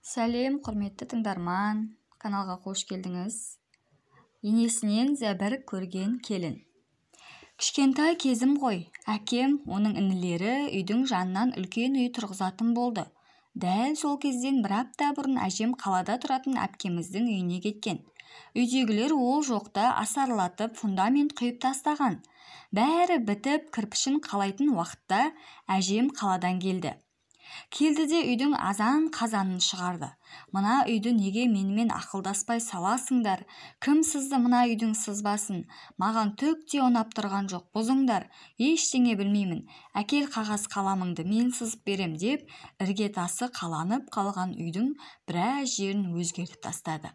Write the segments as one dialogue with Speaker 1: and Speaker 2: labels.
Speaker 1: Сәлем, құрметті тыңдарман, каналға қош келдіңіз. Енесінен зәбір көрген келін. Кішкентай кезім ғой, әкем, оның інілері үйдің жанынан үлкен үй тұрғызатын болды. Дәл сол кезден бір апта бұрын әжем қалада тұратын әпкеміздің үйіне кеткен. Үйдегілер ол жоқта асарлатып фундамент құйып тастаған. Бәрі бітіп, кірпішін қалайтын уақытта әжем қаладан келді. Келді де үйдің азан-қазанын шығарды. Мына үйді неге менімен ақылдаспай саласыңдар? Кім сызды мына үйдің сызбасын? Маған түк те ұнап тұрған жоқ, бұзыңдар. Ештеңе білмеймін. Әкел қағаз қаламыңды, мен сызып берем деп, іргетасы қаланып қалған үйдің біраз жерін өзгертіп тастады.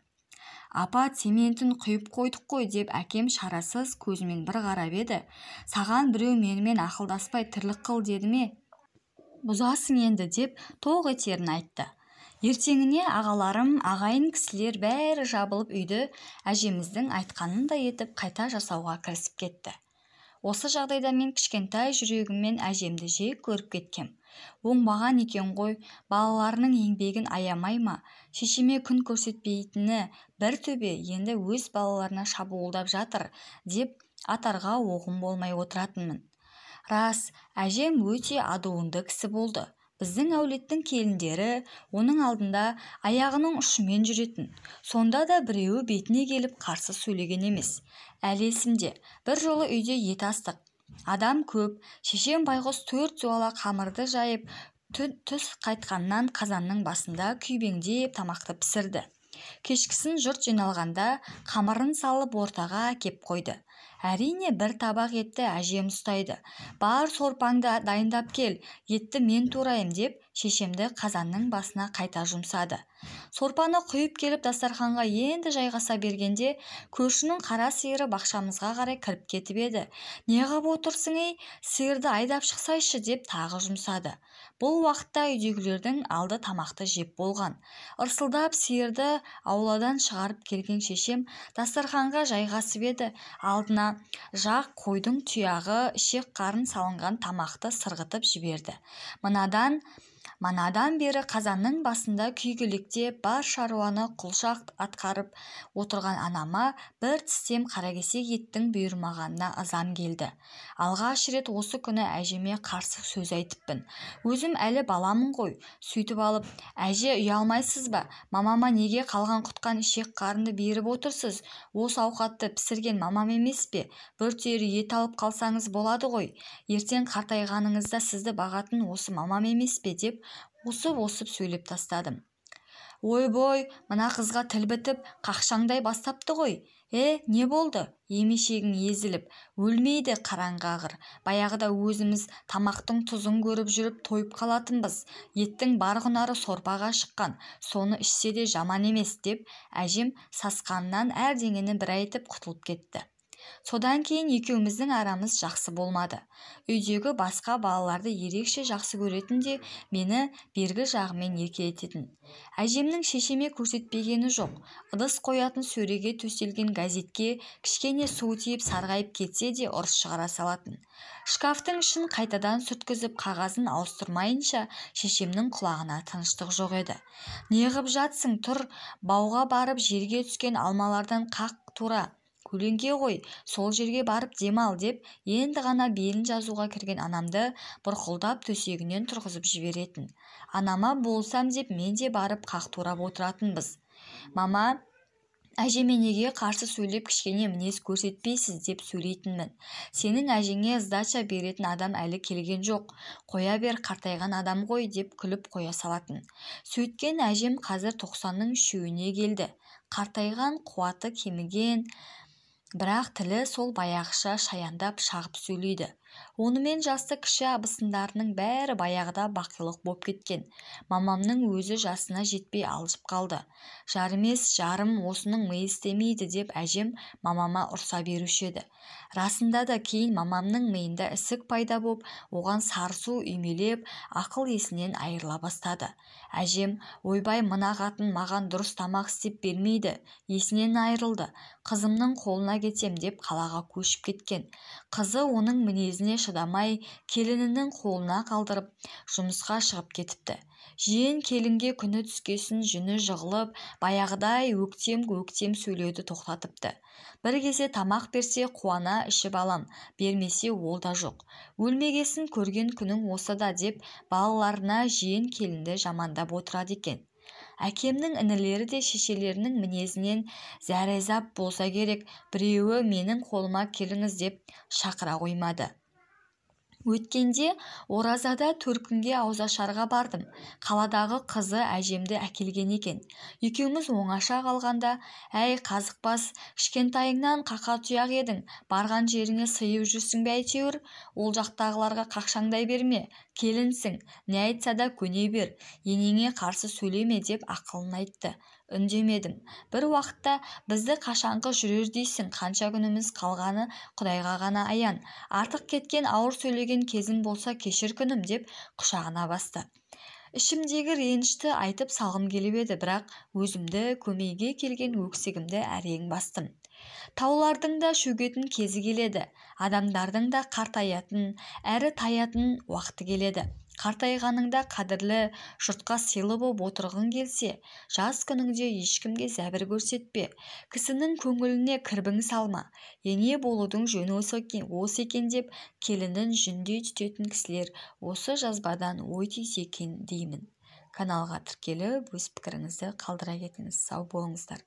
Speaker 1: Апа, цементін құйып қойдық қой деп әкем шарасыз көзімен бір қарап еді. Саған біреу менімен ақылдаспай тірлік қыл деді ме? Бұзасың енді деп тоқ етерін айтты. Ертеңіне ағаларым, ағайын кісілер бәрі жабылып үйді әжеміздің айтқанындай етіп қайта жасауға кірісіп кетті. Осы жағдайда мен кішкентай жүрегіммен әжемді жек көріп кеткем. Оңбаған екен ғой, балаларының еңбегін аямай ма? Шешеме күн көрсетпейтіні бір төбе енді өз балаларына шабуылдап жатыр деп атарға оғым болмай отыратынмын. Рас, әжем өте адуынды кісі болды. Біздің әулеттің келіндері оның алдында аяғының ұшымен жүретін. Сонда да біреуі бетіне келіп қарсы сөйлеген емес. Әлі есімде, бір жолы үйде ет астық. Адам көп, шешем байғұс 4 жуала қамырды жайып, түс қайтқаннан қазанның басында күйбеңдеп тамақты пісірді. Кешкісін жұрт жиналғанда қамырын салып ортаға әкеп қойды. Әрине бір табақ етті әжем ұстайды. Бар сорпаңды дайындап кел, етті мен турайым деп шешемді қазанның басына қайта жұмсады. Сорпаны құйып келіп дастарханға енді жайғаса бергенде көршінің қара сиыры бақшамызға қарай кіріп кетіп еді. Неғып отырсың ей, сиырды айдап шықсайшы деп тағы жұмсады. Бұл уақытта үйдегілердің алды тамақты жеп болған. Ырсылдап сиырды ауладан шығарып келген шешем дастарханға жайғасып еді. Алдына жақ қойдың тұяғы, ішек қарын салынған тамақты сырғытып жіберді. Манадан бері қазанның басында күйгелектеп бар шаруаны құлшақ атқарып отырған анама бір тістем қаракесек еттің бұйырмағанына ызам келді. Алғаш рет осы күні әжеме қарсы сөз айтыппын. Өзім әлі баламын ғой. Сөйтіп алып, әже, ұялмайсыз ба? Мамама неге қалған құтқан ішек қарынды беріп отырсыз? Осы ауқатты пісірген мамам емес пе? Бір түйір ет алып қалсаңыз болады ғой. Ертең қартайғаныңызда сізді бағатын осы мамам емес пе деп осып сөйлеп тастадым. Ойбой, мына қызға тіл бітіп, қақшаңдай бастапты ғой. Не болды? Емешегің езіліп, өлмейді қараңғағыр. Баяғыда өзіміз тамақтың тұзын көріп жүріп тойып қалатынбыз. Еттің бар құнары сорпаға шыққан, соны ішсе де жаман емес деп әжем сасқанынан әрдеңені бір айтып құтылып кетті. Содан кейін екеуміздің арамыз жақсы болмады. Үйдегі басқа балаларды ерекше жақсы көретін де мені бергі жағымен еркелететін. Әжемнің шешеме көрсетпегені жоқ. Ыдыс қоятын сөреге төселген газетке кішкене су тиіп сарғайып кетсе де ұрыс шығара салатын. Шкафтың ішін қайтадан сүрткізіп қағазын ауыстырмайынша шешемнің құлағына тыныштық жоқ еді. Неғып жатсың, тұр, бауға барып жерге түскен алмалардан қақ тура. Көлеңке ғой, сол жерге барып демал деп, енді ғана белін жазуға кірген анамды бұрқылдап төсегінен тұрғызып жіберетін. Анама болсам деп мен де барып қақтурап отыратынбыз. Мама, әжеме неге қарсы сөйлеп кішкене мінез көрсетпейсіз деп сөйлейтінмін. Сенің әжеңе сдача беретін адам әлі келген жоқ. Қоя бер, қартайған адам ғой деп күліп қоя салатын. Сөйткен әжем қазір 90-ның үшеуіне келді. Қартайған, қуаты кеміген, бірақ тілі сол баяғыша шаяндап шағып сөйлейді. Онымен жасты кіші абысындарының бәрі баяғыда бақилық боп кеткен. Мамамның өзі жасына жетпей алжып қалды. Жарымес жарым осының миы істемейді деп әжем мамама ұрса беруші еді. Расында да кейін мамамның миында ісік пайда боп, оған сарысу үймелеп, ақыл есінен айырыла бастады. Әжем, ойбай, мына қатын маған дұрыс тамақ істеп бермейді, есінен айырылды. Қызымның қолына кетем деп қалаға көшіп кеткен. Қызы оның мінезіне шыдамай келінінің қолына қалдырып жұмысқа шығып кетіпті. Жиен келінге күні түскесін жүні жығылып, баяғыдай өктем сөйлеуді тоқтатыпты. Бір кесе тамақ берсе қуана ішіп алам, бермесе ол да жоқ. Өлмегесін көрген күнің осы да деп балаларына жиен келінді жамандап отырады екен. Әкемнің інілері де шешелерінің мінезінен зәрезап болса керек, біреуі менің қолыма келіңіз деп шақыра қоймады. Өткенде оразада төркінге аузашарға бардым. Қаладағы қызы әжемді әкелген екен. Екеуміз оңаша қалғанда, әй қазықбас, кішкентайыңнан қақа тұяқ едің, барған жеріңе сыйып жүрсің бе әйтеуір, ол жақтағыларға қақшаңдай берме, келінсің, не айтса да көне бер, енеңе қарсы сөйлеме деп ақылын айтты. Үндемедім. Бір уақытта бізді қашанғы жүрер дейсің, қанша күніміз қалғаны Құдайға ғана аян. Артық кеткен ауыр сөйлеген кезім болса кешір күнім деп құшағына басты. Ішімдегі ренішті айтып салғым келіп еді, бірақ өзімді көмейге келген өксігімді әрең бастым. Таулардың да шөгетін кезі келеді, адамдардың да қартаятын, әрі таятын уақыты келеді. Қартайғаныңда қадірлі, жұртқа сыйлы боп отырғың келсе, жас күніңде ешкімге зәбір көрсетпе, кісінің көңіліне кірбің салма. Ене болудың жөні осы екен деп келінін жүндей түтетін кісілер осы жазбадан ой түйсе екен деймін. Каналға тіркеліп өз пікіріңізді қалдыра кетіңіз. Сау болыңыздар.